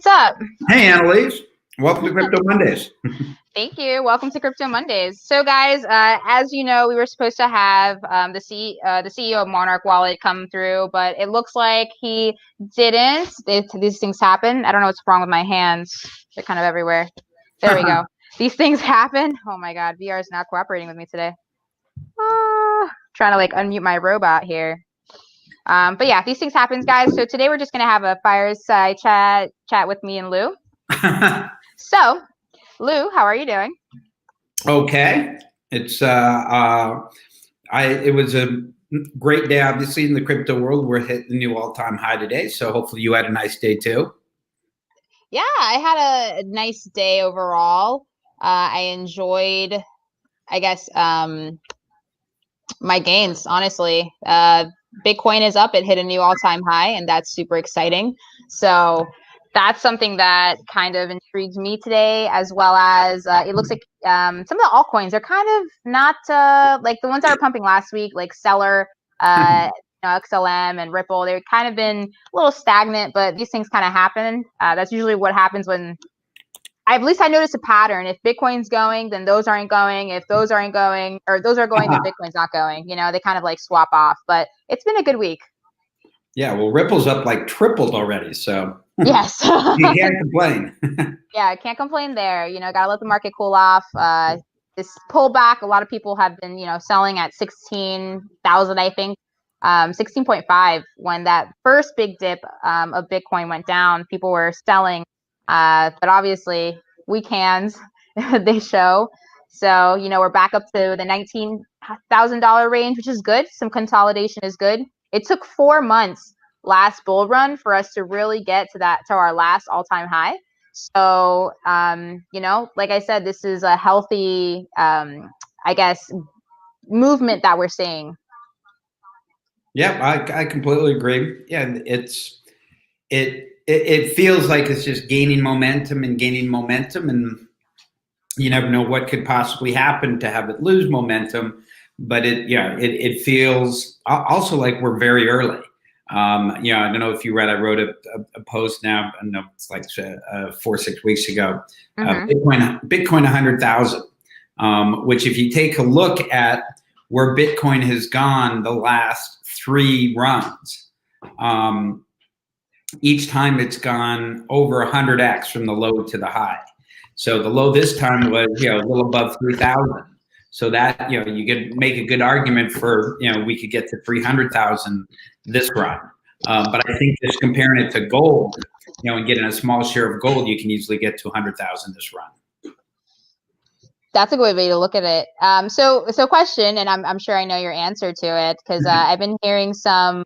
what's up? Hey, Annalise. Welcome to Crypto Mondays. Thank you. Welcome to Crypto Mondays. So, guys, as you know, we were supposed to have the CEO of Monarch Wallet come through, but it looks like he didn't. These things happen. I don't know what's wrong with my hands. They're kind of everywhere. There we go. These things happen. Oh my God, VR is not cooperating with me today. Trying to like unmute my robot here. But yeah, these things happen, guys. So today we're just gonna have a fireside chat with me and Lou. So, Lou, how are you doing? Okay. It was a great day, obviously, in the crypto world. We're hitting the new all-time high today, so hopefully you had a nice day too. Yeah, I had a nice day overall. I enjoyed, I guess, my gains, honestly. Bitcoin is up. It hit a new all-time high, and that's super exciting. So that's something that kind of intrigues me today, as well as it looks like some of the altcoins are kind of not like the ones that were pumping last week, like Stellar, XLM and Ripple. They've kind of been a little stagnant, but these things kind of happen. That's usually what happens when at least I noticed a pattern. If Bitcoin's going, then those aren't going. If those aren't going, or those are going, then Bitcoin's not going. You know, they kind of like swap off. But it's been a good week. Yeah, well, Ripple's up like tripled already, so yes, you can't complain. Yeah, I can't complain there. You know, gotta let the market cool off. This pullback, a lot of people have been, selling at 16,000, I think, 16.5 when that first big dip of Bitcoin went down. People were selling. But obviously weak hands, they show. So, we're back up to the $19,000 range, which is good. Some consolidation is good. It took 4 months last bull run for us to really get to our last all-time high. So, like I said, this is a healthy, I guess, movement that we're seeing. Yeah, I completely agree. Yeah, it feels like it's just gaining momentum, and you never know what could possibly happen to have it lose momentum. But it feels also like we're very early. I don't know if you read. I wrote a post now. I don't know, it's like 4 or 6 weeks ago. Bitcoin 100,000. Which, if you take a look at where Bitcoin has gone the last 3 runs, each time it's gone over 100x from the low to the high. So the low this time was a little above 3,000. So that you could make a good argument for we could get to 300,000 this run. But I think just comparing it to gold, and getting a small share of gold, you can easily get to 100,000 this run. That's a good way to look at it. So question, and I'm sure I know your answer to it, because I've been hearing some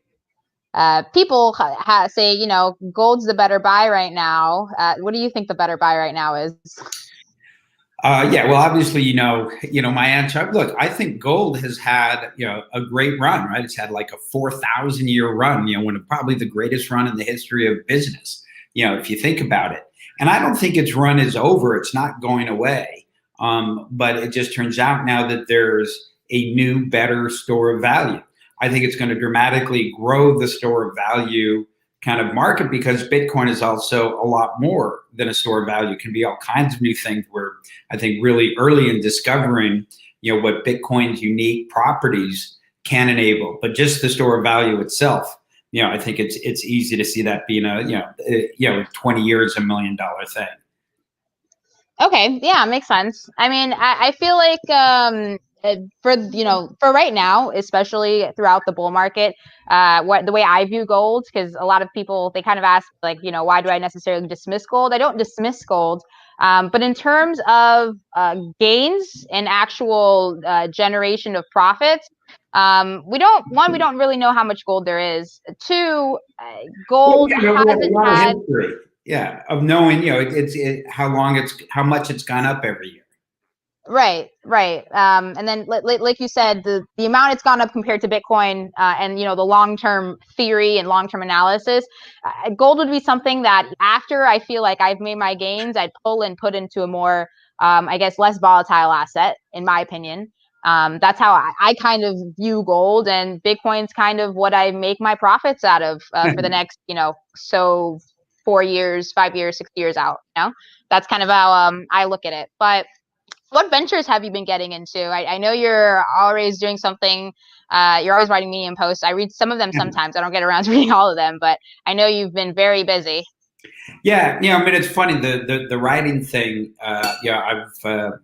people say, gold's the better buy right now. What do you think the better buy right now is? Yeah, well, obviously, my answer. Look, I think gold has had, a great run, right? It's had like a 4,000-year run, one of probably the greatest run in the history of business, if you think about it. And I don't think its run is over. It's not going away. But it just turns out now that there's a new, better store of value. I think it's going to dramatically grow the store of value kind of market, because Bitcoin is also a lot more than a store of value. It can be all kinds of new things. We're, I think, really early in discovering, what Bitcoin's unique properties can enable. But just the store of value itself, I think it's easy to see that being a 20 years, $1 million thing. Okay, yeah, makes sense. I mean, I feel like for right now, especially throughout the bull market, the way I view gold, because a lot of people, they kind of ask, like, why do I necessarily dismiss gold? I don't dismiss gold, but in terms of gains and actual generation of profits, we don't really know how much gold there is. 2, gold hasn't had history. Yeah, of knowing, how much it's gone up every year. Right. And then, like you said, the amount it's gone up compared to Bitcoin, and the long-term theory and long-term analysis, gold would be something that after I feel like I've made my gains, I'd pull and put into a more, I guess, less volatile asset, in my opinion. That's how I kind of view gold, and Bitcoin's kind of what I make my profits out of for the next, so 4 years, 5 years, 6 years out. That's kind of how I look at it. But what ventures have you been getting into? I know you're always doing something. You're always writing Medium posts. I read some of them sometimes. I don't get around to reading all of them, but I know you've been very busy. Yeah, I mean, it's funny, the writing thing. I've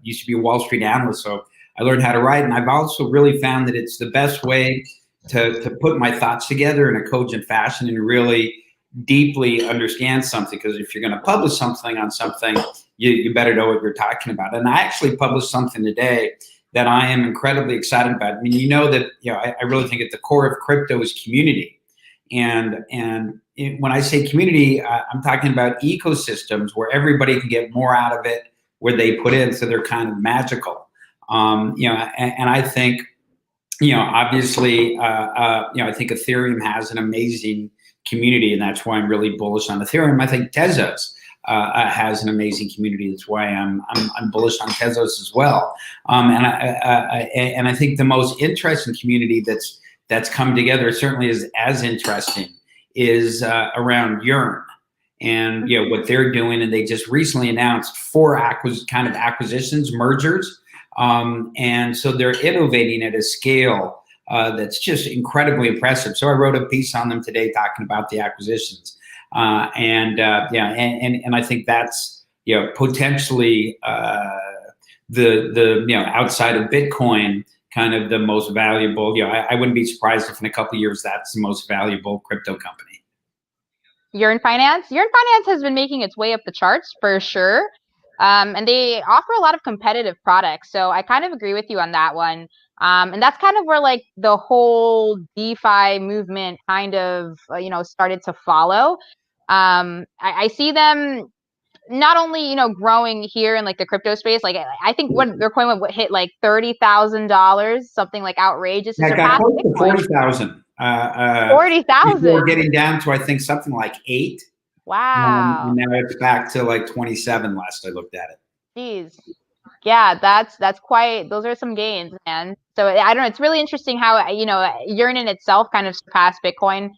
used to be a Wall Street analyst, so I learned how to write, and I've also really found that it's the best way to put my thoughts together in a cogent fashion and really deeply understand something. Because if you're going to publish something on something, you better know what you're talking about. And I actually published something today that I am incredibly excited about. I mean, I really think at the core of crypto is community. And when I say community, I'm talking about ecosystems where everybody can get more out of it where they put in, so they're kind of magical. And I think, obviously, I think Ethereum has an amazing community, and that's why I'm really bullish on Ethereum. I think Tezos has an amazing community. That's why I'm bullish on Tezos as well. And I think the most interesting community that's come together, certainly is as interesting, is around Yearn and what they're doing. And they just recently announced 4 acquisitions, mergers. And so they're innovating at a scale that's just incredibly impressive. So I wrote a piece on them today talking about the acquisitions. And I think that's potentially the outside of Bitcoin, kind of the most valuable. I wouldn't be surprised if in a couple of years that's the most valuable crypto company. Yearn Finance has been making its way up the charts for sure. And they offer a lot of competitive products. So I kind of agree with you on that one. And that's kind of where like the whole DeFi movement kind of, started to follow. I see them not only, growing here in like the crypto space. Like I think what their coin would hit like $30,000, something like outrageous. Yeah, got close to 40,000. 40,000. We're getting down to, I think, something like 8. Wow. And now it's back to like 27 last I looked at it. Jeez. Yeah, that's quite, those are some gains, man. So I don't know, it's really interesting how, Yearn in itself kind of surpassed Bitcoin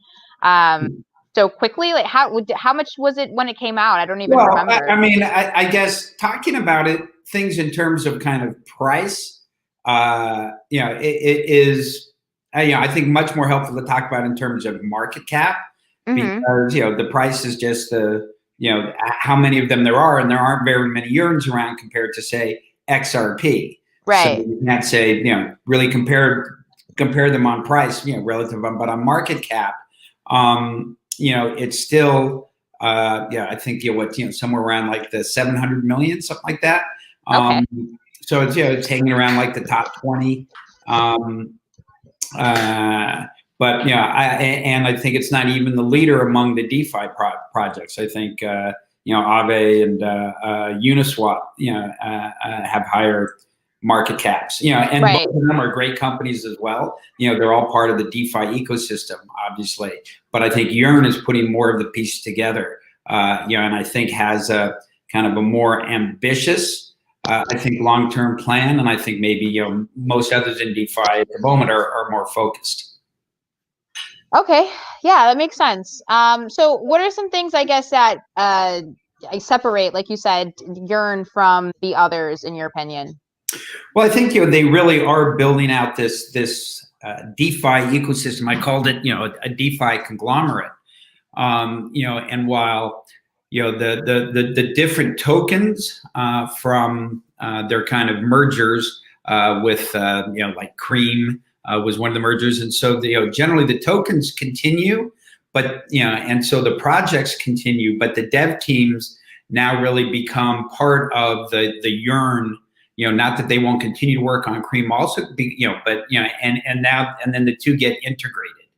so quickly. Like how much was it when it came out? I don't even remember. I mean, I guess talking about things in terms of kind of price, it is, I think much more helpful to talk about in terms of market cap, because, the price is just how many of them there are, and there aren't very many Yearns around compared to, say, XRP. Right. So you can't say, really compare them on price, relative, but on market cap, it's still, I think, somewhere around like the 700 million, something like that. Okay. So it's hanging around like the top 20. But I think it's not even the leader among the DeFi projects. I think Aave and Uniswap have higher market caps. And right. both of them are great companies as well. They're all part of the DeFi ecosystem, obviously. But I think Yearn is putting more of the pieces together. And I think has a kind of a more ambitious, I think, long-term plan. And I think maybe most others in DeFi at the moment are more focused. Okay, yeah, that makes sense. So what are some things, I guess, that I separate, like you said, Yearn from the others, in your opinion? Well, I think they really are building out this DeFi ecosystem. I called it a DeFi conglomerate. And while the different tokens from their kind of mergers with like Cream. Was one of the mergers, and so generally the tokens continue, but and so the projects continue, but the dev teams now really become part of the Yearn. Not that they won't continue to work on Cream, also but and then the two get integrated.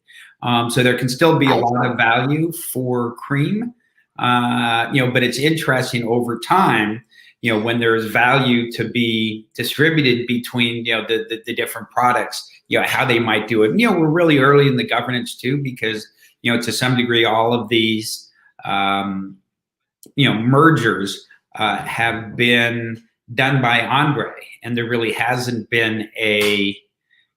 So there can still be a lot of value for Cream, but it's interesting over time. When there is value to be distributed between the different products, how they might do it. We're really early in the governance too, because to some degree all of these mergers have been done by Andre, and there really hasn't been a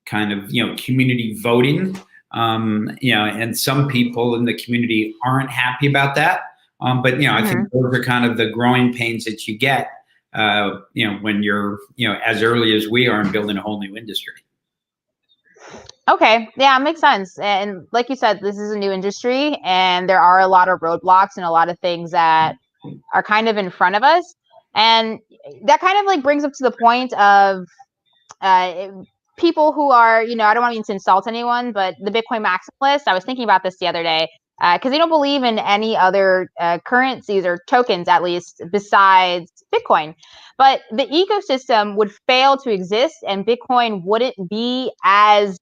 kind of community voting. And some people in the community aren't happy about that. But I think those are kind of the growing pains that you get, when you're, as early as we are in building a whole new industry. Okay. Yeah, it makes sense. And like you said, this is a new industry and there are a lot of roadblocks and a lot of things that are kind of in front of us. And that kind of like brings up to the point of people who are, I don't want to insult anyone, but the Bitcoin maximalists, I was thinking about this the other day, because they don't believe in any other currencies or tokens, at least besides Bitcoin. But the ecosystem would fail to exist and Bitcoin wouldn't be as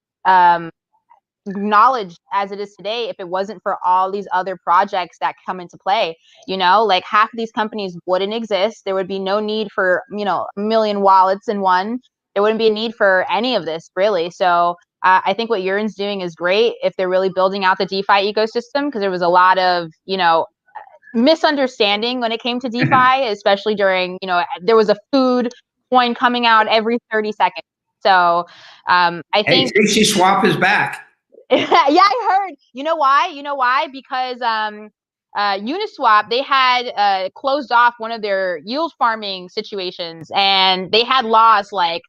acknowledged as it is today if it wasn't for all these other projects that come into play. Like half of these companies wouldn't exist. There would be no need for a million wallets in one. There wouldn't be a need for any of this, really. So I think what Urin's doing is great if they're really building out the DeFi ecosystem, because there was a lot of misunderstanding when it came to DeFi, especially during there was a food coin coming out every 30 seconds. So I think Sushi Swap is back. Yeah, I heard. You know why? Because Uniswap, they had closed off one of their yield farming situations, and they had lost like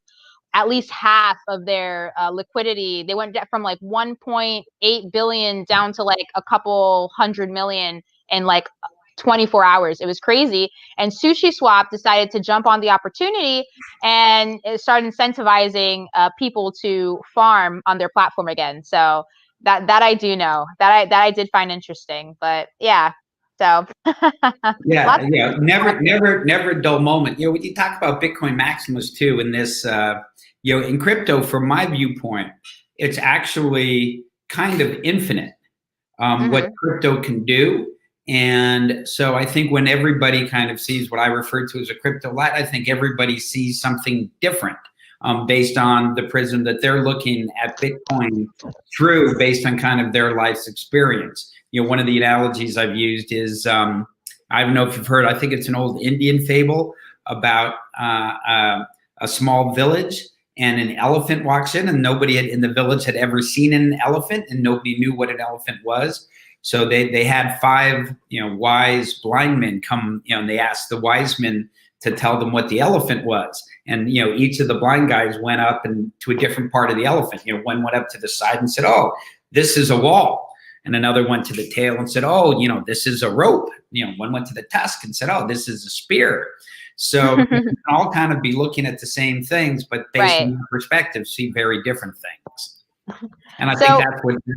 at least half of their liquidity. They went from like 1.8 billion down to like a couple hundred million in like 24 hours. It was crazy. And Sushi Swap decided to jump on the opportunity and start incentivizing people to farm on their platform again. So that I do know, that I did find interesting. But yeah, so yeah, never a dull moment. When you talk about Bitcoin maximalists too, in this, in crypto, from my viewpoint, it's actually kind of infinite what crypto can do. And so I think when everybody kind of sees what I refer to as a crypto light, I think everybody sees something different based on the prism that they're looking at Bitcoin through, based on kind of their life's experience. One of the analogies I've used is, I don't know if you've heard, I think it's an old Indian fable about a small village, and an elephant walks in, and nobody in the village had ever seen an elephant, and nobody knew what an elephant was. So they had 5, wise blind men come, and they asked the wise men to tell them what the elephant was. And, each of the blind guys went up and to a different part of the elephant. One went up to the side and said, "Oh, this is a wall." And another went to the tail and said, "Oh, this is a rope." One went to the tusk and said, "Oh, this is a spear." So you can all kind of be looking at the same things, but based on your perspective, see very different things. And I think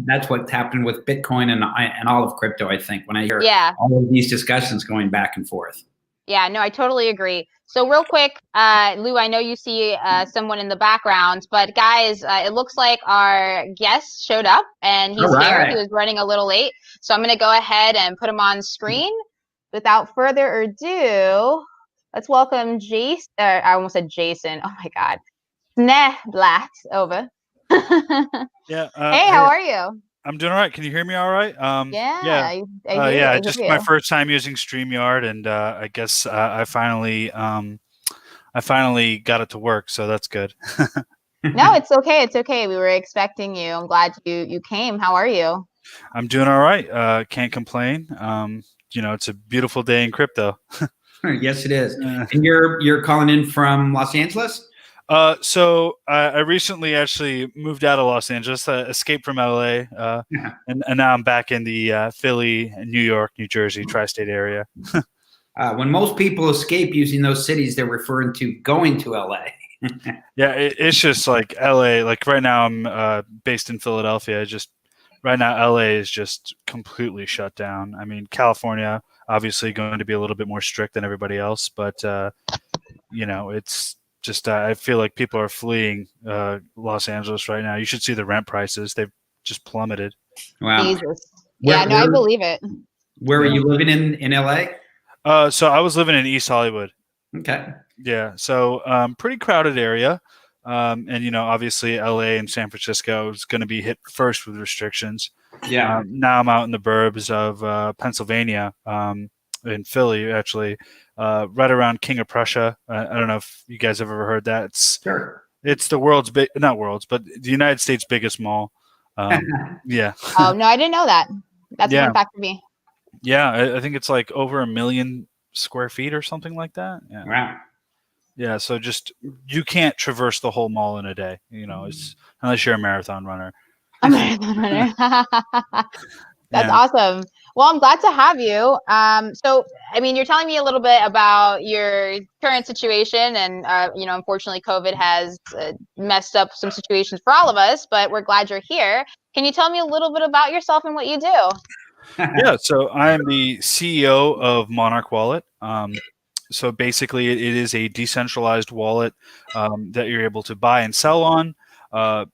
that's what's happened with Bitcoin and all of crypto, I think, when I hear all of these discussions going back and forth. Yeah, no, I totally agree. So real quick, Lou, I know you see someone in the background, but guys, it looks like our guest showed up and he's here. He was running a little late. So I'm going to go ahead and put him on screen. Without further ado, let's welcome Jason. I almost said Jason. Oh my God. Sneh Blatt over. Yeah. Hey, how are you? I'm doing all right. Can you hear me all right? I just my first time using StreamYard, and I guess I finally got it to work, so that's good. No, it's okay. It's okay. We were expecting you. I'm glad you came. How are you? I'm doing all right. Can't complain. It's a beautiful day in crypto. Yes, it is. And you're calling in from Los Angeles? So I recently actually moved out of Los Angeles, escaped from LA, and now I'm back in the Philly, New York, New Jersey, tri-state area. When most people escape using those cities, they're referring to going to LA. Yeah, it's just like LA. Like right now, I'm based in Philadelphia. Right now, LA is just completely shut down. I mean, California obviously going to be a little bit more strict than everybody else, but it's just I feel like people are fleeing Los Angeles right now. You should see the rent prices; they've just plummeted. Wow. Jesus. Yeah, I believe it. Where are you living in LA? So I was living in East Hollywood. Okay. Yeah, so pretty crowded area, and obviously LA and San Francisco is going to be hit first with restrictions. Yeah. Now I'm out in the burbs of Pennsylvania, in Philly actually. Right around King of Prussia. I don't know if you guys have ever heard that. Sure. It's the but the United States' biggest mall. Yeah. Oh no, I didn't know that. That's one fact for me. Yeah, I think it's like over 1 million square feet or something like that. Yeah. Wow. Yeah, so just you can't traverse the whole mall in a day, it's unless you're a marathon runner. A marathon runner. That's Yeah. awesome. Well, I'm glad to have you. So, I mean, you're telling me a little bit about your current situation, and unfortunately, COVID has messed up some situations for all of us. But we're glad you're here. Can you tell me a little bit about yourself and what you do? Yeah, so I am the CEO of Monarch Wallet. So basically, it is a decentralized wallet that you're able to buy and sell on.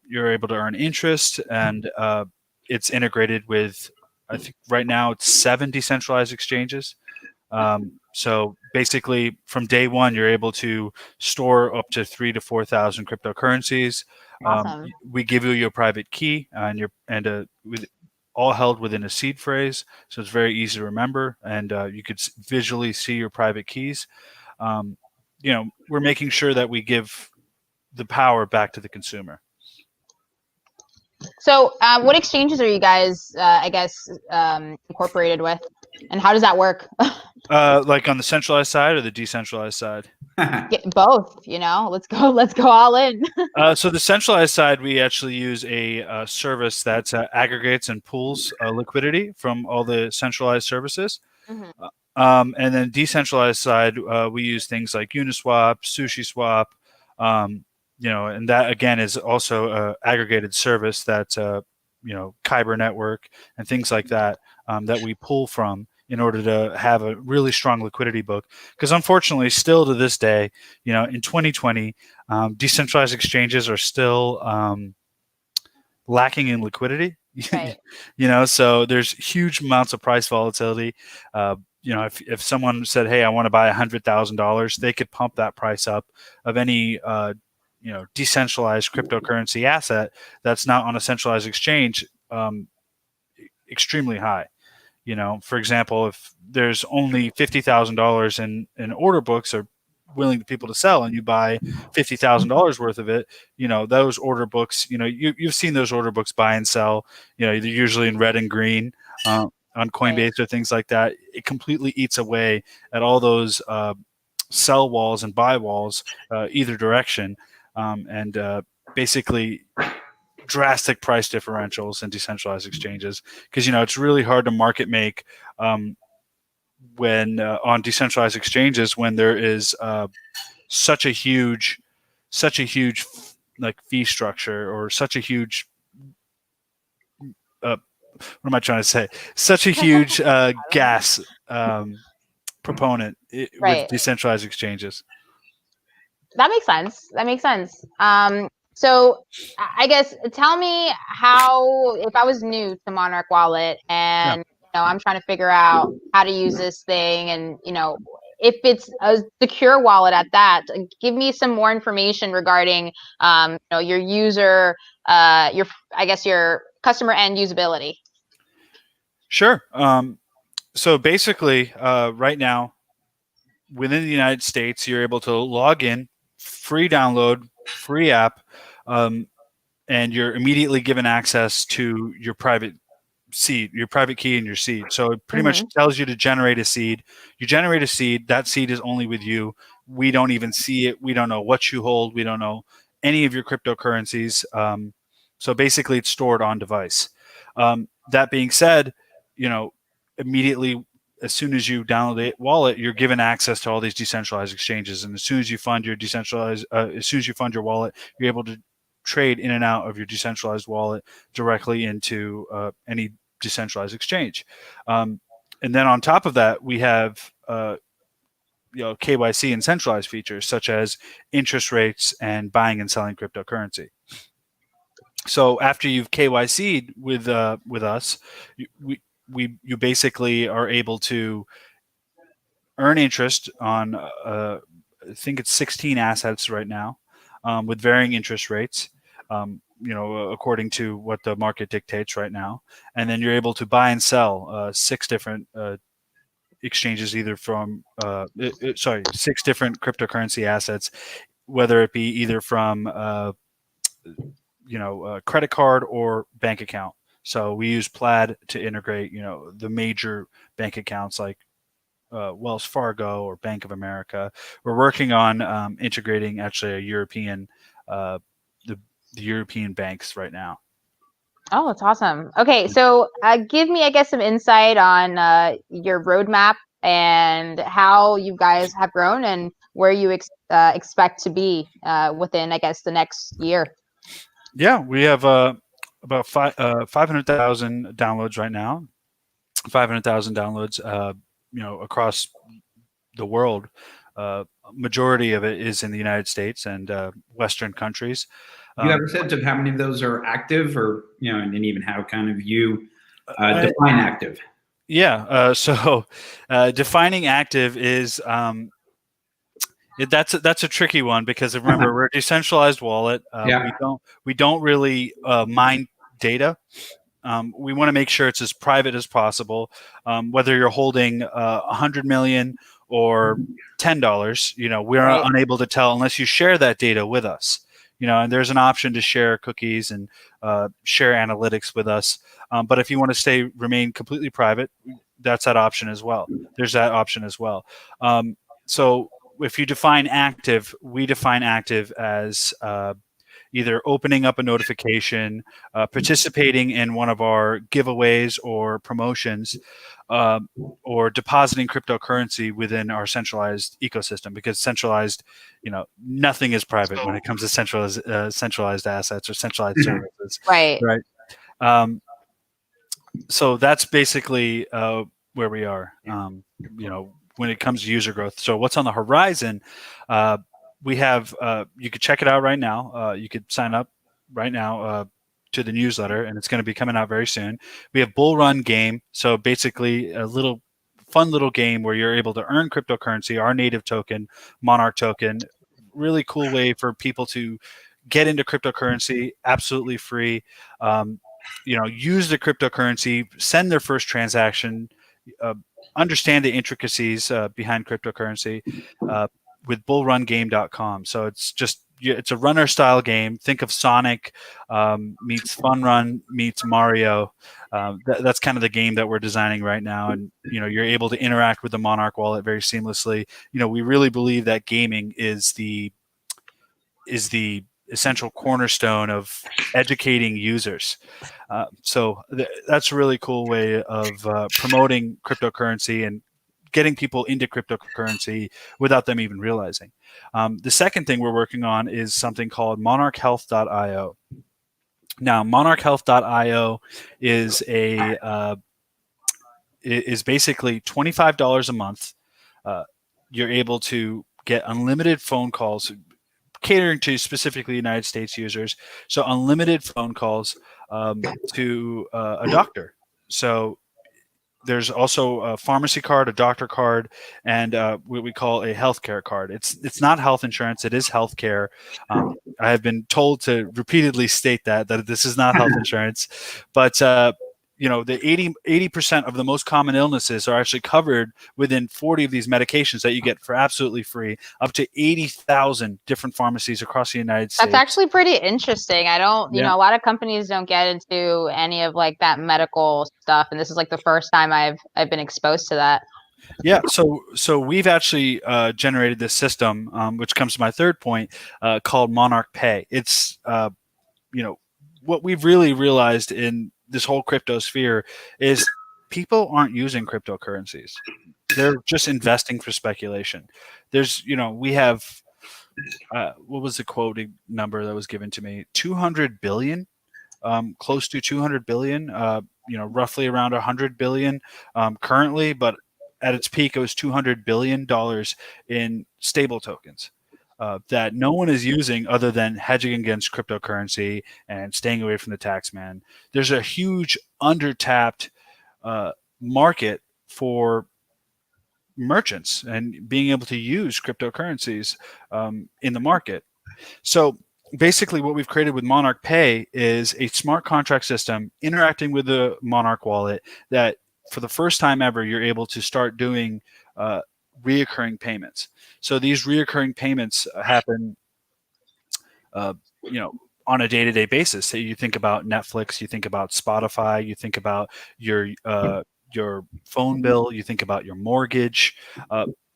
You're able to earn interest, and it's integrated with, I think right now it's 7 decentralized exchanges. So basically, from day one, you're able to store up to 3 to 4,000 cryptocurrencies. Awesome. We give you your private key, with all held within a seed phrase, so it's very easy to remember, and you could visually see your private keys. We're making sure that we give the power back to the consumer. So, what exchanges are you guys, I guess, incorporated with, and how does that work? Like on the centralized side or the decentralized side? Both. Let's go. Let's go all in. So the centralized side, we actually use a service that aggregates and pools liquidity from all the centralized services. Mm-hmm. And then decentralized side, we use things like Uniswap, SushiSwap, and that again is also a aggregated service that Kyber network and things like that that we pull from in order to have a really strong liquidity book. Because unfortunately, still to this day, in 2020, decentralized exchanges are still lacking in liquidity. Right. So there's huge amounts of price volatility. If someone said, "Hey, I want to buy $100,000," they could pump that price up of any decentralized cryptocurrency asset that's not on a centralized exchange extremely high. For example, if there's only $50,000 in order books or willing people to sell, and you buy $50,000 worth of it, those order books, you've seen those order books buy and sell. They're usually in red and green on Coinbase or things like that. It completely eats away at all those sell walls and buy walls either direction, and basically drastic price differentials in decentralized exchanges, because it's really hard to market make when on decentralized exchanges when there is such a huge like fee structure, or such a huge what am I trying to say? Such a huge gas proponent with Right. decentralized exchanges. That makes sense. That makes sense. So I guess tell me how, if I was new to Monarch Wallet and I'm trying to figure out how to use this thing, and if it's a secure wallet at that, give me some more information regarding your user, your customer end usability. Sure. So basically, right now, within the United States, you're able to log in, free download, free app, and you're immediately given access to your private seed, your private key, and your seed. So it pretty much tells you to generate a seed. You generate a seed. That seed is only with you. We don't even see it. We don't know what you hold. We don't know any of your cryptocurrencies. So basically, it's stored on device. That being said, immediately, as soon as you download the wallet, you're given access to all these decentralized exchanges. And as soon as you fund your wallet, you're able to trade in and out of your decentralized wallet directly into any decentralized exchange. And then on top of that, we have KYC and centralized features such as interest rates and buying and selling cryptocurrency. So after you've KYC'd with us, you basically are able to earn interest on I think it's 16 assets right now, with varying interest rates, according to what the market dictates right now. And then you're able to buy and sell 6 different exchanges, either from 6 different cryptocurrency assets, whether it be either from a credit card or bank account. So we use Plaid to integrate, the major bank accounts like Wells Fargo or Bank of America. We're working on integrating actually a European, the European banks right now. Oh, that's awesome. Okay, so give me, I guess, some insight on your roadmap and how you guys have grown and where you expect to be within, I guess, the next year. Yeah, we have about 500,000 downloads right now. 500,000 downloads, across the world. Majority of it is in the United States and Western countries. Do you have a sense of how many of those are active, or and even how kind of you define active? Yeah. So defining active is that's a tricky one, because remember, we're a decentralized wallet. We don't really mine data. We want to make sure it's as private as possible. Whether you're holding 100 million or $10, we're unable to tell unless you share that data with us. And there's an option to share cookies and share analytics with us. But if you want to remain completely private, that's that option as well. There's that option as well. So if you define active, we define active as either opening up a notification, participating in one of our giveaways or promotions, or depositing cryptocurrency within our centralized ecosystem. Because centralized, nothing is private when it comes to centralized assets or centralized services. Right. So that's basically where we are. When it comes to user growth. So what's on the horizon? We have, you could check it out right now. You could sign up right now to the newsletter, and it's going to be coming out very soon. We have Bull Run Game. So basically a fun little game where you're able to earn cryptocurrency, our native token, Monarch token. Really cool way for people to get into cryptocurrency, absolutely free. Use the cryptocurrency, send their first transaction, understand the intricacies behind cryptocurrency. With bullrungame.com. So it's a runner style game. Think of Sonic meets Fun Run meets Mario. That's kind of the game that we're designing right now. And you're able to interact with the Monarch Wallet very seamlessly. We really believe that gaming is the essential cornerstone of educating users. So that's a really cool way of promoting cryptocurrency and getting people into cryptocurrency without them even realizing. The second thing we're working on is something called monarchhealth.io. Now, monarchhealth.io is is basically $25 a month. You're able to get unlimited phone calls, catering to specifically United States users. So unlimited phone calls to a doctor. So there's also a pharmacy card, a doctor card, and what we call a healthcare card. It's not health insurance; it is healthcare. I have been told to repeatedly state that this is not health insurance, but the 80% of the most common illnesses are actually covered within 40 of these medications that you get for absolutely free, up to 80,000 different pharmacies across the United States. That's actually pretty interesting. I don't, a lot of companies don't get into any of like that medical stuff, and this is like the first time I've been exposed to that. Yeah, so we've actually generated this system, which comes to my third point, called Monarch Pay. It's what we've really realized in this whole crypto sphere is people aren't using cryptocurrencies. They're just investing for speculation. There's, we have, what was the quoting number that was given to me? 200 billion, close to 200 billion, roughly around 100 billion currently, but at its peak, it was $200 billion in stable tokens. That no one is using other than hedging against cryptocurrency and staying away from the tax man. There's a huge undertapped market for merchants and being able to use cryptocurrencies in the market. So basically what we've created with Monarch Pay is a smart contract system interacting with the Monarch wallet that for the first time ever, you're able to start doing reoccurring payments. So these reoccurring payments happen, on a day-to-day basis. So you think about Netflix, you think about Spotify, you think about your phone bill, you think about your mortgage.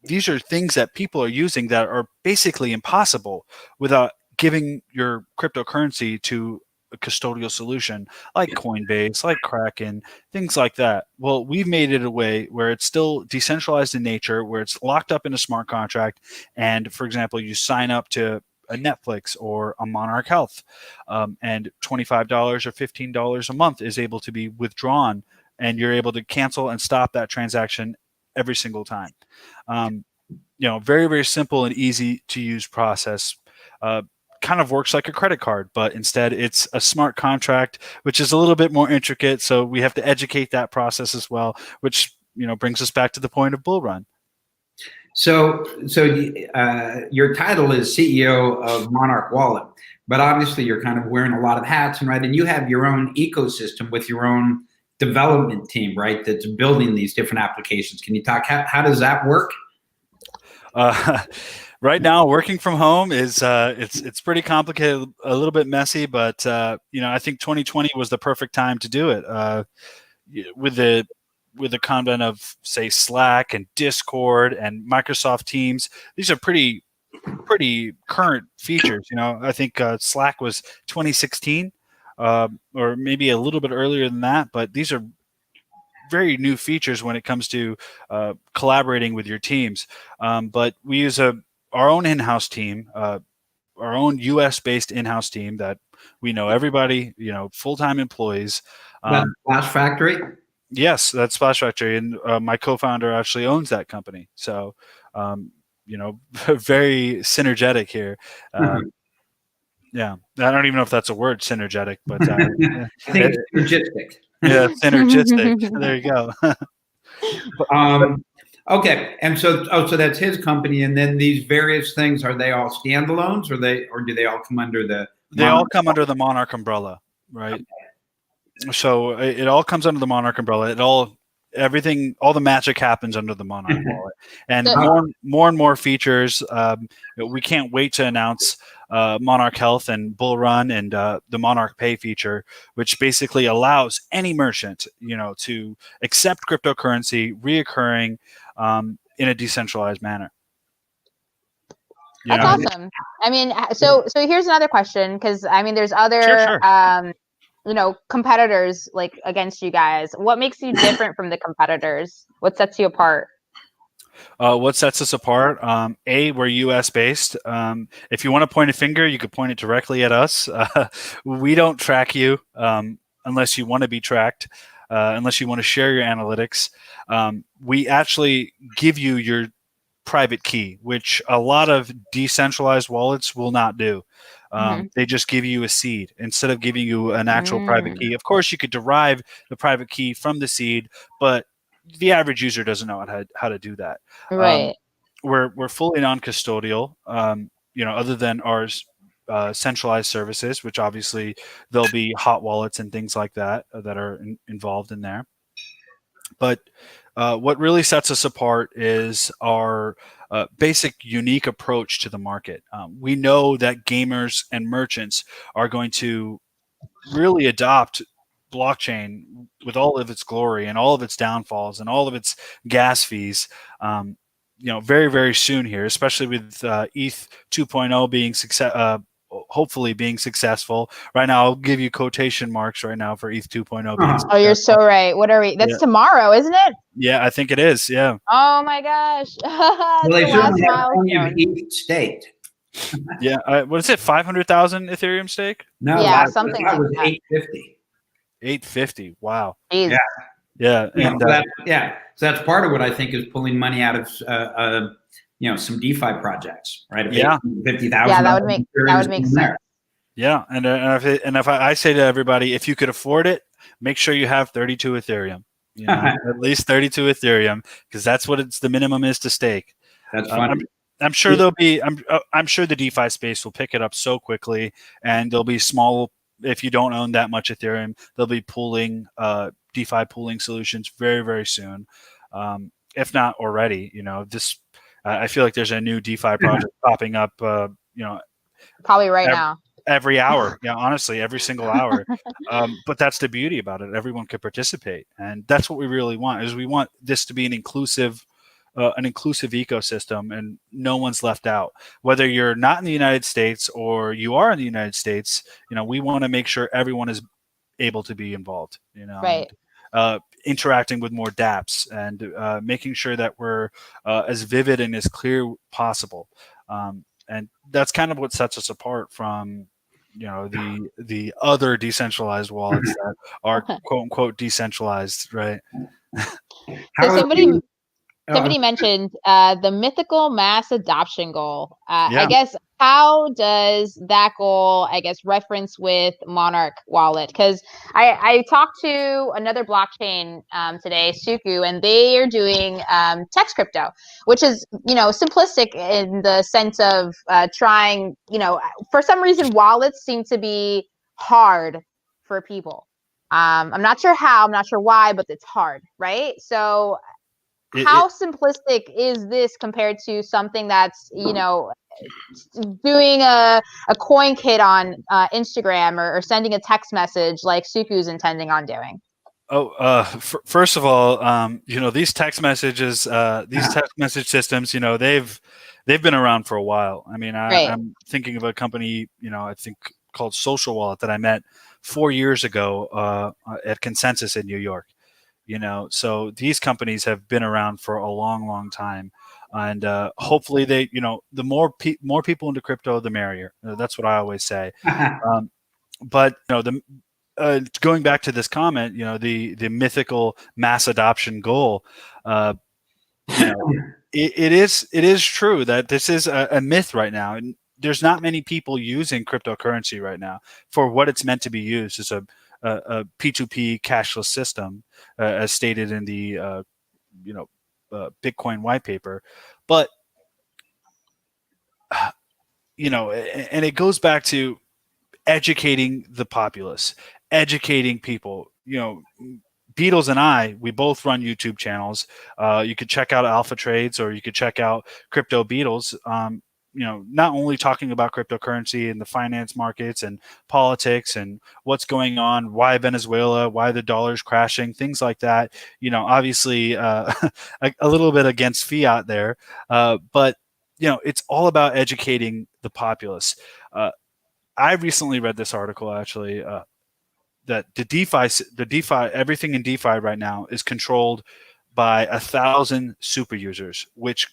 These are things that people are using that are basically impossible without giving your cryptocurrency to a custodial solution like Coinbase, like Kraken, things like that. Well, we've made it a way where it's still decentralized in nature, where it's locked up in a smart contract. And for example, you sign up to a Netflix or a Monarch Health, and $25 or $15 a month is able to be withdrawn, and you're able to cancel and stop that transaction every single time. Very, very simple and easy to use process. Kind of works like a credit card, but instead it's a smart contract, which is a little bit more intricate. So we have to educate that process as well, which brings us back to the point of Bull Run. So your title is CEO of Monarch Wallet, but obviously you're kind of wearing a lot of hats, and right, and you have your own ecosystem with your own development team, right? That's building these different applications. Can you talk? How does that work? Right now, working from home is it's pretty complicated, a little bit messy, but I think 2020 was the perfect time to do it. With the content of, say, Slack and Discord and Microsoft Teams, these are pretty current features. I think Slack was 2016, or maybe a little bit earlier than that, but these are very new features when it comes to collaborating with your teams. But we use our own in-house team, our own US-based in-house team that we know everybody, full-time employees. Flash Factory? Yes, that's Splash Factory, and my co-founder actually owns that company. So, very synergetic here. Yeah, I don't even know if that's a word, synergetic, but I think it's synergistic. Yeah, synergistic. There you go. Okay, and so that's his company, and then these various things, are they all standalones, or do they all come under the? They all come under the Monarch umbrella, right? Okay. So it all comes under the Monarch umbrella. All the magic happens under the Monarch wallet, and more and more features. We can't wait to announce Monarch Health and Bull Run and the Monarch Pay feature, which basically allows any merchant, to accept cryptocurrency reoccurring in a decentralized manner. That's awesome. I mean, so here's another question, because there's other Sure. Competitors like against you guys. What makes you different from the competitors? What sets you apart? What sets us apart? We're US based. If you want to point a finger, you could point it directly at us. We don't track you unless you want to be tracked, unless you want to share your analytics. We actually give you your private key, which a lot of decentralized wallets will not do. They just give you a seed instead of giving you an actual private key. Of course, you could derive the private key from the seed, but the average user doesn't know how to do that. Right. We're fully non-custodial, other than our centralized services, which obviously there'll be hot wallets and things like that that are involved in there. But what really sets us apart is our basic unique approach to the market. We know that gamers and merchants are going to really adopt blockchain with all of its glory and all of its downfalls and all of its gas fees, very, very soon here, especially with ETH 2.0 being hopefully being successful. Right now, I'll give you quotation marks right now for ETH 2.0 being successful. Oh, you're so right. What are we? That's tomorrow, isn't it? Yeah, I think it is. Yeah. Oh my gosh. Well, they certainly have plenty of ETH staked. Yeah. What is it? 500,000 Ethereum stake? No, yeah, something like that. 850. 850. Wow. Jeez. Yeah. And so that's part of what I think is pulling money out of some DeFi projects, right? Yeah. 50,000. Yeah, that would make sense. Yeah, and if I say to everybody, if you could afford it, make sure you have 32 Ethereum. At least 32 Ethereum, because that's what the minimum is to stake. That's funny. I'm sure I'm sure the DeFi space will pick it up so quickly, and there'll be small. If you don't own that much Ethereum, they'll be pooling DeFi pooling solutions very, very soon, if not already. I feel like there's a new DeFi project popping up. Probably right now. every hour. Yeah, honestly, every single hour. But that's the beauty about it. Everyone could participate, and that's what we really want. Is we want this to be an inclusive ecosystem, and no one's left out. Whether you're not in the United States or you are in the United States, we want to make sure everyone is able to be involved. Right. And, interacting with more dApps and making sure that we're as vivid and as clear possible. And that's kind of what sets us apart from the other decentralized wallets that are quote unquote decentralized, right? So somebody mentioned the mythical mass adoption goal. Yeah. I guess, how does that goal, reference with Monarch Wallet? Because I talked to another blockchain today, Suku, and they are doing text crypto, which is, simplistic in the sense of trying, for some reason, wallets seem to be hard for people. I'm not sure how, I'm not sure why, but it's hard, right? So how simplistic is this compared to something that's, doing a coin kit on Instagram or sending a text message like Suku's intending on doing? First of all, these text messages, these text message systems, they've been around for a while. I mean, I'm thinking of a company, I think called Social Wallet that I met 4 years ago at Consensus in New York. So these companies have been around for a long, long time, and hopefully they, the more people into crypto, the merrier. That's what I always say. But going back to this comment, the mythical mass adoption goal, it is true that this is a myth right now, and there's not many people using cryptocurrency right now for what it's meant to be used as a P2P cashless system, as stated in the Bitcoin white paper. But and it goes back to educating the populace, educating people. Beatles and I, we both run YouTube channels. You could check out Alpha Trades, or you could check out Crypto Beatles. Not only talking about cryptocurrency and the finance markets and politics and what's going on, why Venezuela, why the dollar's crashing, things like that. Obviously a little bit against fiat there, but it's all about educating the populace. I recently read this article actually that the DeFi, everything in DeFi right now is controlled by 1,000 super users, which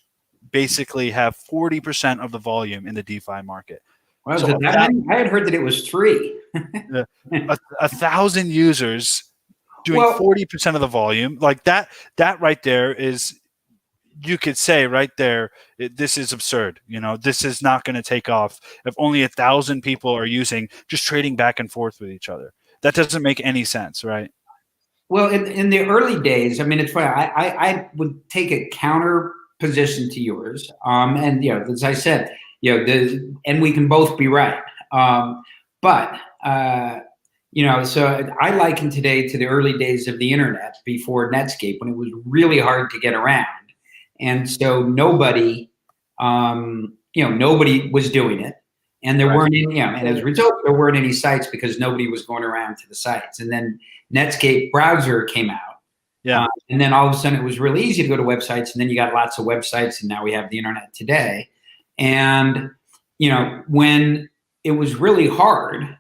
basically have 40% of the volume in the DeFi market. Well, so I had heard that it was 3. 1,000 users doing 40% of the volume. Like that right there is, you could say right there, this is absurd. This is not going to take off if only 1,000 people are just trading back and forth with each other. That doesn't make any sense, right? Well, in the early days, I mean, it's funny. I would take a counter position to yours, and as I said, and we can both be right. But so I liken today to the early days of the internet before Netscape, when it was really hard to get around, and so nobody was doing it. And there weren't any, and as a result, there weren't any sites because nobody was going around to the sites. And then Netscape browser came out. And then all of a sudden it was really easy to go to websites, and then you got lots of websites, and now we have the internet today. And, when it was really hard,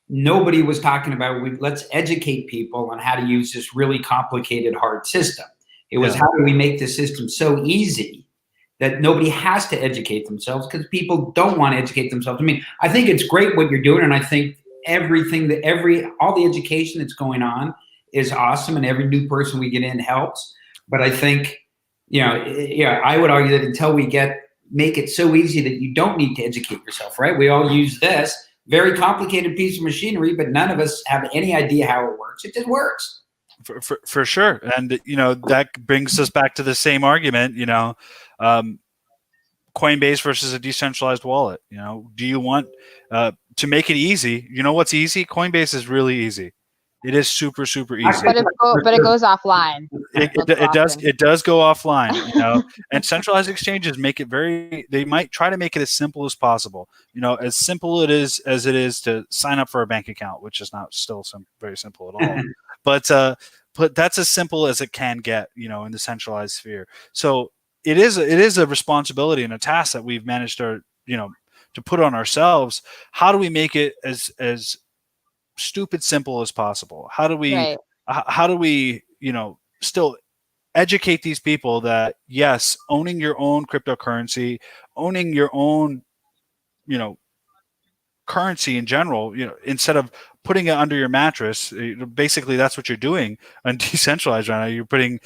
nobody was talking about, let's educate people on how to use this really complicated, hard system. It was, how do we make the system so easy that nobody has to educate themselves, because people don't want to educate themselves. I mean, I think it's great what you're doing, and I think all the education that's going on is awesome, and every new person we get in helps. But I think, I would argue that until we make it so easy that you don't need to educate yourself, right? We all use this very complicated piece of machinery, but none of us have any idea how it works. It just works. For sure. And, that brings us back to the same argument, Coinbase versus a decentralized wallet. Do you want to make it easy? What's easy? Coinbase is really easy. It is super, super easy. But it goes offline. it does go offline, you know, and centralized exchanges make it they might try to make it as simple as possible, you know, as simple as it is to sign up for a bank account, which is not still very simple at all. But that's as simple as it can get, you know, in the centralized sphere. So it is a responsibility and a task that we've managed to, you know, to put on ourselves. How do we make it as stupid simple as possible? How do we, you know, still educate these people that yes, owning your own cryptocurrency, owning your own, you know, currency in general, you know, instead of putting it under your mattress, basically that's what you're doing on decentralized right now. You're putting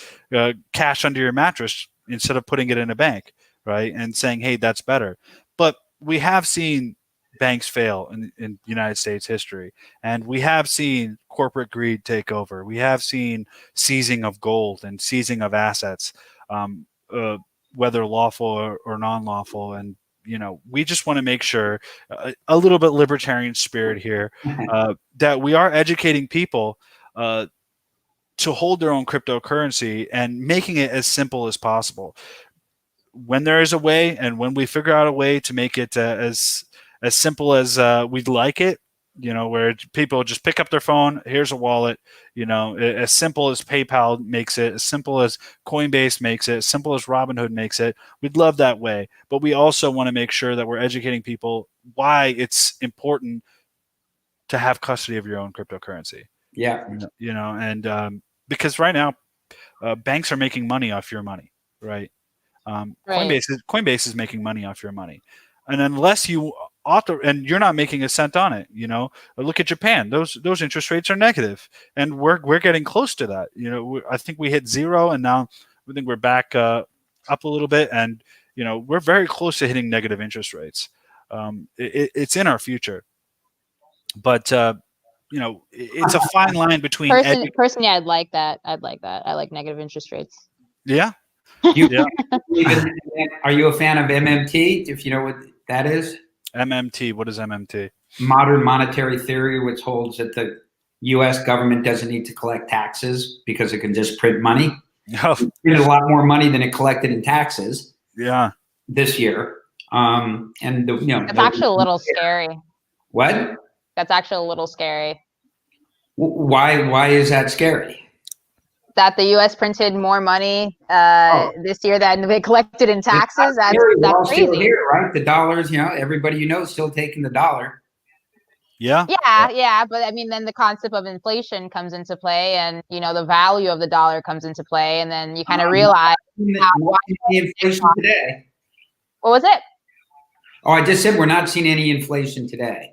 cash under your mattress instead of putting it in a bank, right? And saying, hey, that's better. But we have seen banks fail in United States history, and we have seen corporate greed take over. We have seen seizing of gold and seizing of assets, whether lawful or non-lawful. And you know, we just want to make sure a little bit libertarian spirit here, that we are educating people to hold their own cryptocurrency and making it as simple as possible. When there is a way, and when we figure out a way to make it as simple as we'd like it, you know, where people just pick up their phone, here's a wallet, you know, as simple as PayPal makes it, as simple as Coinbase makes it, as simple as Robinhood makes it. We'd love that way. But we also want to make sure that we're educating people why it's important to have custody of your own cryptocurrency. Yeah. You know, and because right now, banks are making money off your money, right? Coinbase is making money off your money. And unless you and you're not making a cent on it, you know, look at Japan. Those interest rates are negative, and we're getting close to that. You know, I think we hit 0, and now I think we're back up a little bit, and you know, we're very close to hitting negative interest rates. It's in our future, but you know, it's a fine line between personally, I'd like that. I like negative interest rates. Yeah. Yeah. Are you a fan of MMT? If you know what that is? MMT. What is MMT? Modern monetary theory, which holds that the U.S. government doesn't need to collect taxes because it can just print money. Oh. It printed a lot more money than it collected in taxes. Yeah. This year, and you know, it's actually a little scary. What? That's actually a little scary. Why is that scary? That the U.S. printed more money this year than they collected in taxes. That's crazy. Still here, right? The dollars, you know, everybody you know is still taking the dollar. Yeah. Yeah. But I mean, then the concept of inflation comes into play, and you know, the value of the dollar comes into play, and then you kind of realize why the inflation today. What was it? Oh, I just said we're not seeing any inflation today.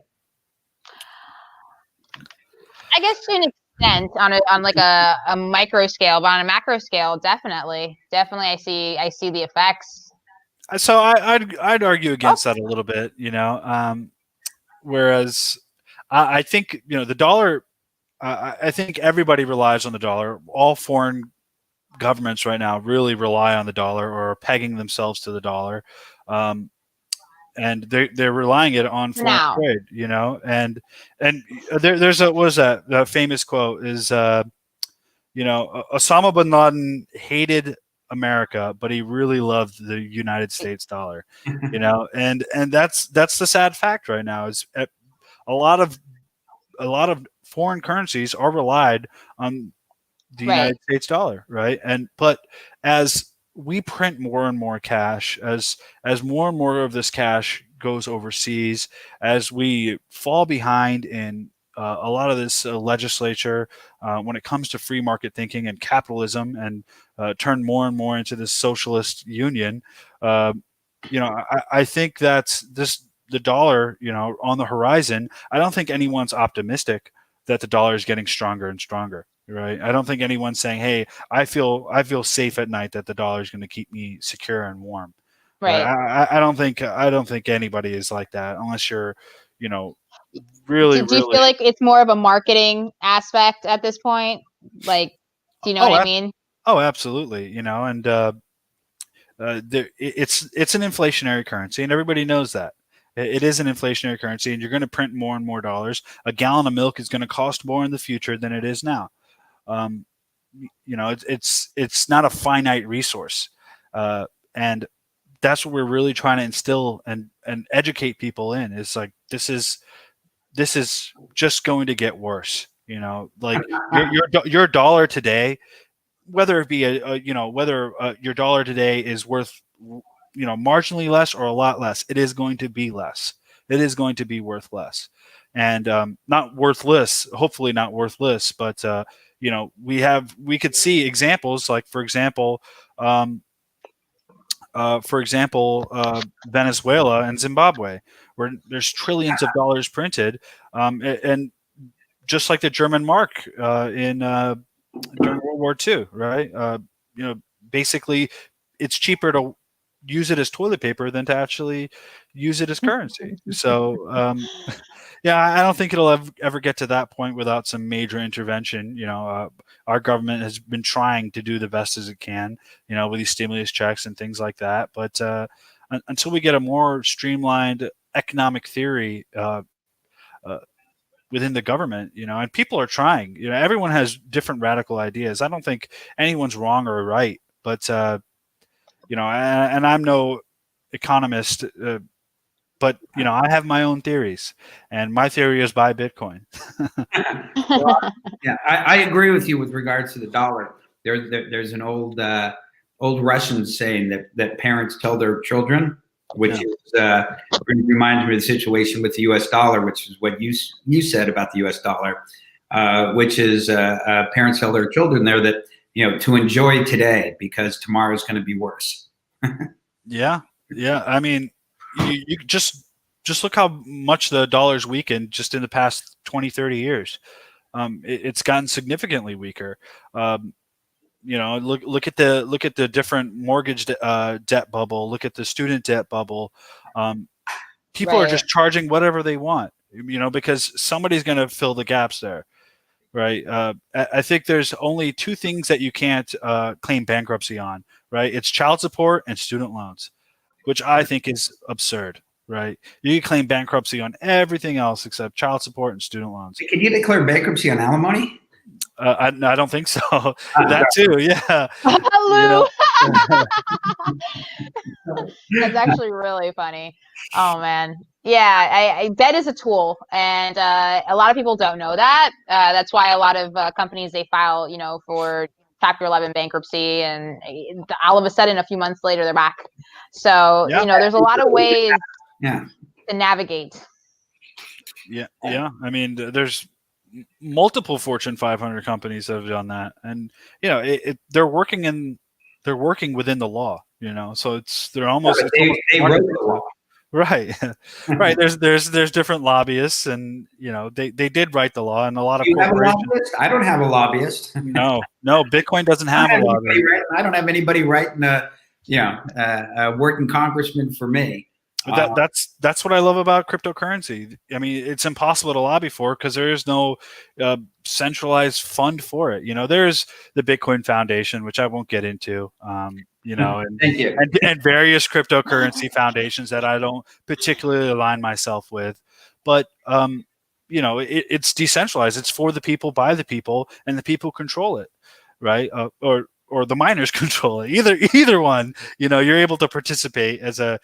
I guess to an extent, on like a micro scale, but on a macro scale, definitely I see the effects. So I'd argue against that a little bit, you know. Whereas I think, you know, the dollar. I think everybody relies on the dollar. All foreign governments right now really rely on the dollar, or are pegging themselves to the dollar. And they're relying it on foreign trade, you know, and there's that famous quote is, you know, Osama bin Laden hated America, but he really loved the United States dollar, you know, and that's the sad fact right now is a lot of foreign currencies are relied on the United States dollar, right? But as we print more and more cash, as more and more of this cash goes overseas, as we fall behind in a lot of this legislature when it comes to free market thinking and capitalism, and turn more and more into this socialist union, you know, I think that's the dollar, you know, on the horizon. I don't think anyone's optimistic that the dollar is getting stronger and stronger. Right. I don't think anyone's saying, "Hey, I feel safe at night that the dollar is going to keep me secure and warm." Right. I don't think anybody is like that, unless you're, you know, really. Do you feel like it's more of a marketing aspect at this point? Like, do you know what I mean? Oh, absolutely. You know, and it's an inflationary currency, and everybody knows that. It is an inflationary currency, and you're going to print more and more dollars. A gallon of milk is going to cost more in the future than it is now. it's not a finite resource, and that's what we're really trying to instill and educate people in. It's like this is just going to get worse. Like your dollar today, whether it be whether your dollar today is worth marginally less or a lot less, it is going to be less. It is going to be worth less, and not worthless. Hopefully, not worthless, but we could see examples like, for example, Venezuela and Zimbabwe, where there's trillions of dollars printed, and just like the German mark during World War II, right? Basically, it's cheaper to use it as toilet paper than to actually use it as currency. So, I don't think it'll ever get to that point without some major intervention. Our government has been trying to do the best as it can, with these stimulus checks and things like that. But until we get a more streamlined economic theory within the government, and people are trying, everyone has different radical ideas. I don't think anyone's wrong or right, but and I'm no economist, but I have my own theories, and my theory is buy Bitcoin. Yeah, I agree with you with regards to the dollar. There's an old Russian saying that parents tell their children, which reminds me of the situation with the U.S. dollar, which is what you said about the U.S. dollar, which is parents tell their children there that to enjoy today because tomorrow is going to be worse. Yeah. I mean, you just look how much the dollar's weakened just in the past 20, 30 years. It's gotten significantly weaker. Look at the different mortgage debt bubble. Look at the student debt bubble. People are just charging whatever they want, because somebody's going to fill the gaps there. Right. I think there's only two things that you can't claim bankruptcy on. Right. It's child support and student loans, which I think is absurd. Right. You can claim bankruptcy on everything else except child support and student loans. Can you declare bankruptcy on alimony? I don't think so. That too. Yeah. Hello. That's actually really funny. Oh man. Yeah, debt is a tool, and a lot of people don't know that. That's why a lot of companies, they file, for Chapter 11 bankruptcy, and all of a sudden, a few months later, they're back. So there's a lot of ways to navigate. Yeah. I mean, there's multiple Fortune 500 companies that have done that, and they're working within the law. So they're almost they wrote the law. Right. Right. There's different lobbyists, and they did write the law, and a lot of corporations. I don't have a lobbyist. No, Bitcoin doesn't have a lobbyist. I don't have anybody writing working congressman for me. But that's what I love about cryptocurrency. I mean, it's impossible to lobby for because there is no centralized fund for it. There's the Bitcoin Foundation, which I won't get into. And various cryptocurrency foundations that I don't particularly align myself with. But it's decentralized. It's for the people, by the people, and the people control it, right? Or the miners control it. Either one, you're able to participate as a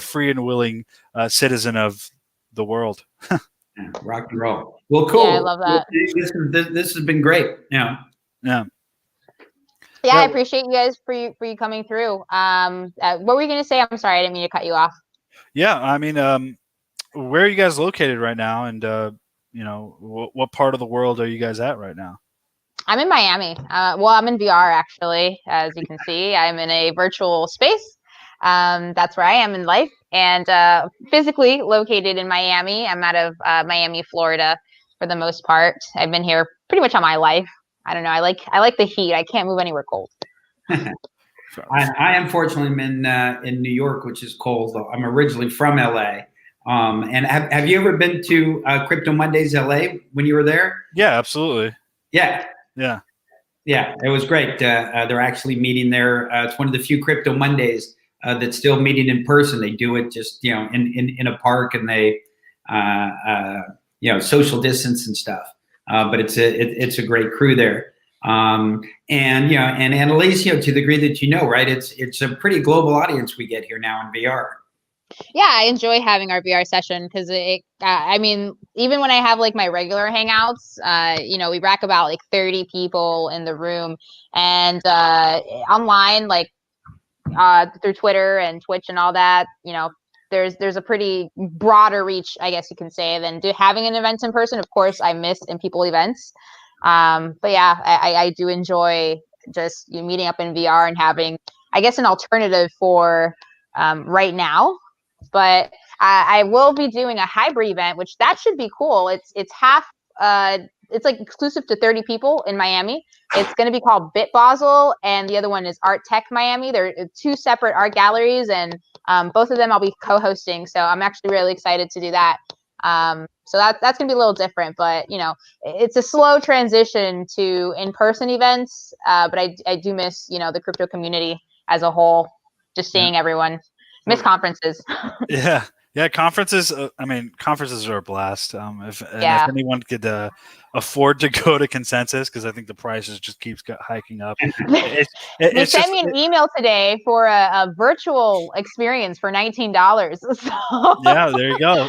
free and willing citizen of the world. Rock and roll. Well, cool. Yeah, I love that. This has been great. Yeah. Yeah, I appreciate you guys for you coming through. What were you going to say? I'm sorry, I didn't mean to cut you off. Yeah, I mean, where are you guys located right now, and what part of the world are you guys at right now? I'm in Miami. I'm in VR actually, as you can see. I'm in a virtual space. That's where I am in life, and physically located in Miami. I'm out of Miami, Florida, for the most part. I've been here pretty much all my life. I don't know. I like the heat. I can't move anywhere cold. I unfortunately am in New York, which is cold. I'm originally from LA. And have you ever been to Crypto Mondays LA when you were there? Yeah, absolutely. Yeah. Yeah, it was great. They're actually meeting there. It's one of the few Crypto Mondays that's still meeting in person. They do it just in a park, and they social distance and stuff. But it's a great crew there. And at least to the degree that right, it's a pretty global audience we get here now in VR. Yeah, I enjoy having our VR session because I mean, even when I have like my regular hangouts, we rack about like 30 people in the room, and online, like through Twitter and Twitch and all that, there's a pretty broader reach, I guess you can say, than having an event in person. Of course, I miss in people events, but yeah, I do enjoy just meeting up in VR and having, I guess, an alternative for right now. But I will be doing a hybrid event, which that should be cool. It's half, it's like exclusive to 30 people in Miami. It's going to be called Bit Basel, and the other one is Art Tech Miami. They're two separate art galleries, and both of them I'll be co-hosting. So I'm actually really excited to do that. So that's going to be a little different, but it's a slow transition to in-person events. But I do miss the crypto community as a whole, just seeing everyone. Miss conferences. Yeah, conferences. I mean, conferences are a blast. If anyone could afford to go to Consensus, because I think the prices just keeps hiking up. They sent me an email today for a virtual experience for $19. So. Yeah, there you go.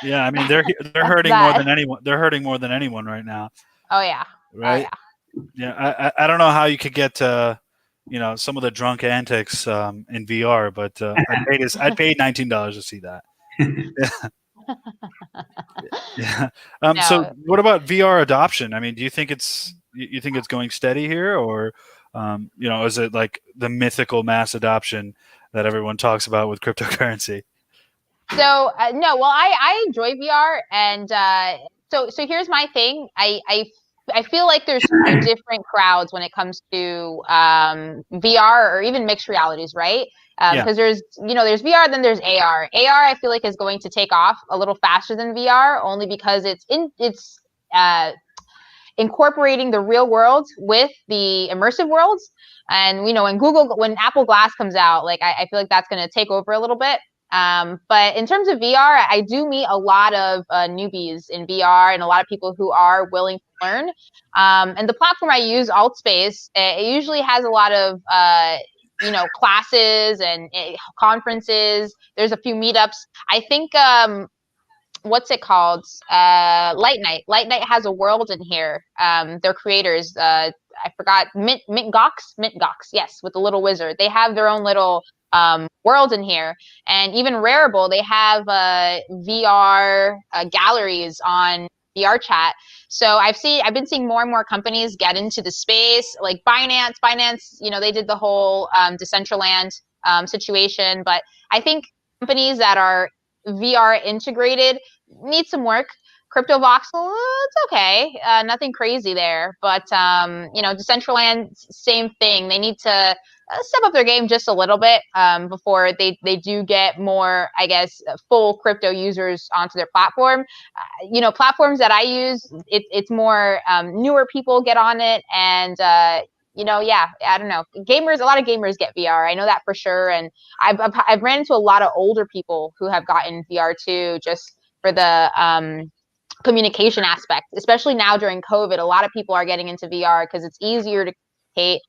Yeah, I mean they're hurting more than anyone. They're hurting more than anyone right now. Oh yeah. Right. Oh, yeah. Yeah. I don't know how you could get some of the drunk antics in VR, but I'd pay $19 to see that. Yeah. No. So what about VR adoption? I mean, do you think it's going steady here, or is it like the mythical mass adoption that everyone talks about with cryptocurrency? So no, well, I enjoy VR, and so here's my thing. I feel like there's two different crowds when it comes to VR or even mixed realities, right? Because there's VR, then there's AR. AR, I feel like, is going to take off a little faster than VR, only because it's incorporating the real world with the immersive worlds. And when Apple Glass comes out, like I feel like that's going to take over a little bit. But in terms of VR, I do meet a lot of newbies in VR and a lot of people who are willing to learn. And the platform I use, Altspace, it usually has a lot of classes and conferences. There's a few meetups. I think what's it called? Light Night. Light Night has a world in here. Their creators, I forgot, Mint Gox, yes, with the little wizard. They have their own little world in here. And even Rarible, they have VR galleries on VR chat. So I've been seeing more and more companies get into the space, like Binance, they did the whole Decentraland situation. But I think companies that are VR integrated need some work. CryptoVoxel, it's okay. Nothing crazy there. But, Decentraland, same thing. They need to step up their game just a little bit before they do get more, I guess, full crypto users onto their platform. Platforms that I use, it's more newer people get on it. And, I don't know. A lot of gamers get VR. I know that for sure. And I've ran into a lot of older people who have gotten VR too, just for the communication aspect, especially now during COVID. A lot of people are getting into VR because it's easier to communicate,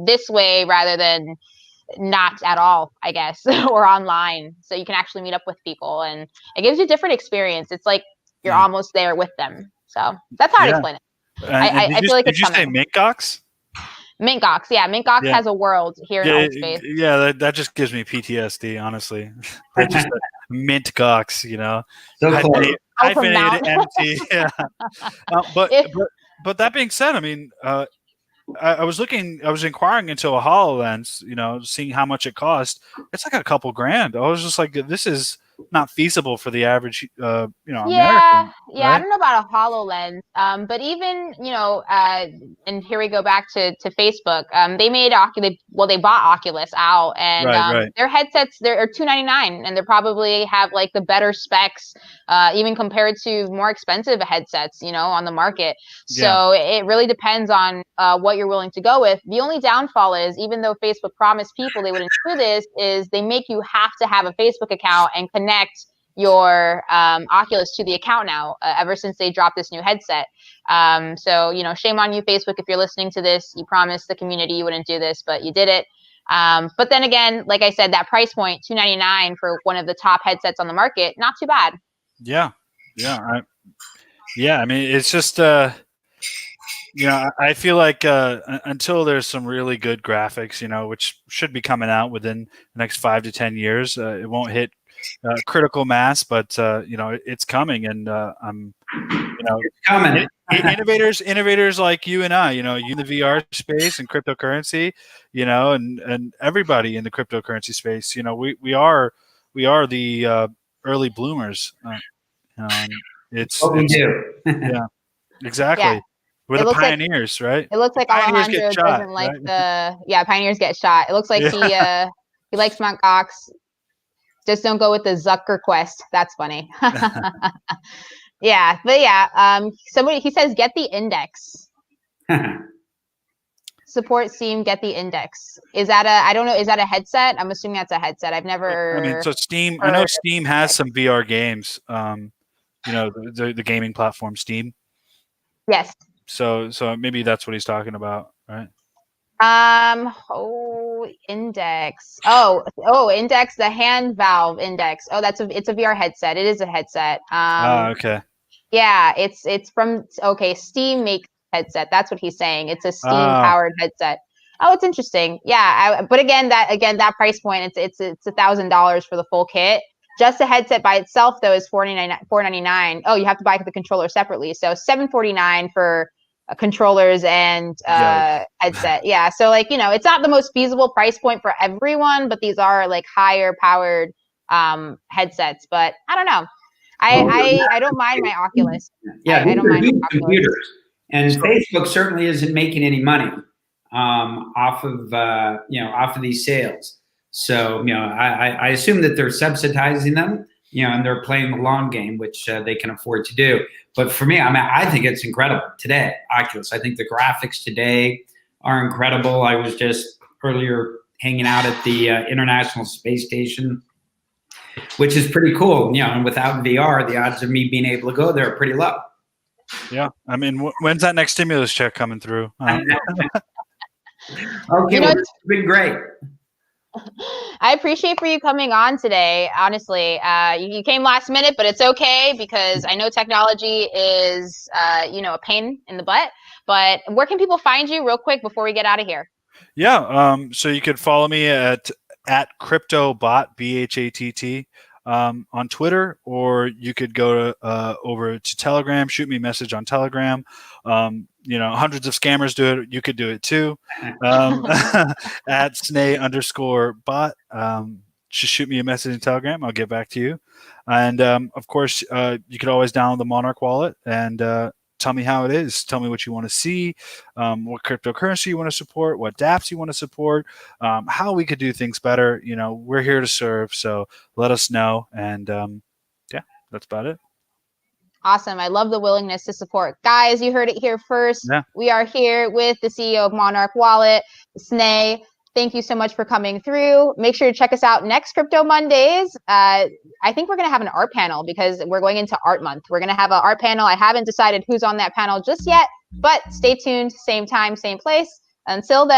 this way rather than not at all, I guess, or online. So you can actually meet up with people, and it gives you a different experience. It's like you're almost there with them. So that's how I explain it. I feel like it's coming. Did you say Mint Gox? Mint Gox, yeah. Mint Gox has a world here in Altspace. Yeah, that just gives me PTSD, honestly. Just Mint Gox, So hyphenated MT. Yeah. But that being said, I mean, I was inquiring into a HoloLens, seeing how much it cost. It's like a couple grand. I was just like, this is not feasible for the average, American. Yeah, right? I don't know about a HoloLens, but even, and here we go back to Facebook. They made they bought Oculus out, and their headsets, they're $299, and they probably have like the better specs, even compared to more expensive headsets, on the market. So it really depends on what you're willing to go with. The only downfall is, even though Facebook promised people they wouldn't do this, is they make you have to have a Facebook account and connect your Oculus to the account now, ever since they dropped this new headset. So, you know, shame on you, Facebook, if you're listening to this. You promised the community you wouldn't do this, but you did it. But then again, like I said, that price point, $299 for one of the top headsets on the market, not too bad. Yeah. I mean, it's just, you know, I feel like until there's some really good graphics, you know, which should be coming out within the next 5 to 10 years, it won't hit critical mass, but you know, it's coming, and I'm, you know, It's coming. innovators like you and I, you know, you in the VR space and cryptocurrency, you know, and everybody in the cryptocurrency space, you know, we are the early bloomers. It's What we do. yeah, exactly. Yeah. We're It the looks like- pioneers, right? It looks like Pioneers Alejandro get shot, doesn't like right? pioneers get shot. It looks like Yeah. he likes Mt. Gox. Just don't go with the Zucker quest. That's funny. Yeah, but yeah, he says get the index. Support Steam, get the index. Is that I don't know, is that a headset? I'm assuming that's a headset. I've never I mean, so Steam, I know Steam has some VR games. You know, the gaming platform Steam. Yes. So maybe that's what he's talking about, right? Index. Index, the hand valve index. Oh, it's a VR headset. It is a headset. Okay. Yeah, it's from Steam makes headset. That's what he's saying. It's a Steam powered headset. Oh, it's interesting. Yeah, but again, that price point, it's $1,000 for the full kit. Just the headset by itself though is $499. Oh, you have to buy the controller separately. So $749 for controllers and headset. Yeah, so like, you know, it's not the most feasible price point for everyone, but these are like higher powered headsets. But I don't know. I don't mind my Oculus. Yeah, I don't mind my Oculus. computers. And Facebook certainly isn't making any money off of these sales. So, you know, I assume that they're subsidizing them, you know, and they're playing the long game, which they can afford to do. But for me, I mean, I think it's incredible today, Oculus. I think the graphics today are incredible. I was just earlier hanging out at the International Space Station, which is pretty cool. You know, and without VR, the odds of me being able to go there are pretty low. Yeah, I mean, when's that next stimulus check coming through? Okay, You know, well, it's been great. I appreciate for you coming on today. Honestly, you came last minute, but it's okay because I know technology is, you know, a pain in the butt. But where can people find you, real quick, before we get out of here? Yeah, so you could follow me at CryptoBhatt, BHATT, on Twitter, or you could go to over to Telegram, shoot me a message on Telegram. You know, hundreds of scammers do it. You could do it too. At Sneh_Bhatt. Just shoot me a message in Telegram. I'll get back to you. And of course, you could always download the Monarch Wallet and tell me how it is. Tell me what you want to see, what cryptocurrency you want to support, what dApps you want to support, how we could do things better. You know, we're here to serve. So let us know. And yeah, that's about it. Awesome. I love the willingness to support. Guys, you heard it here first. Yeah. We are here with the CEO of Monarch Wallet, Sneh. Thank you so much for coming through. Make sure to check us out next Crypto Mondays. I think we're going to have an art panel because we're going into art month. We're going to have an art panel. I haven't decided who's on that panel just yet, but stay tuned. Same time, same place. Until then.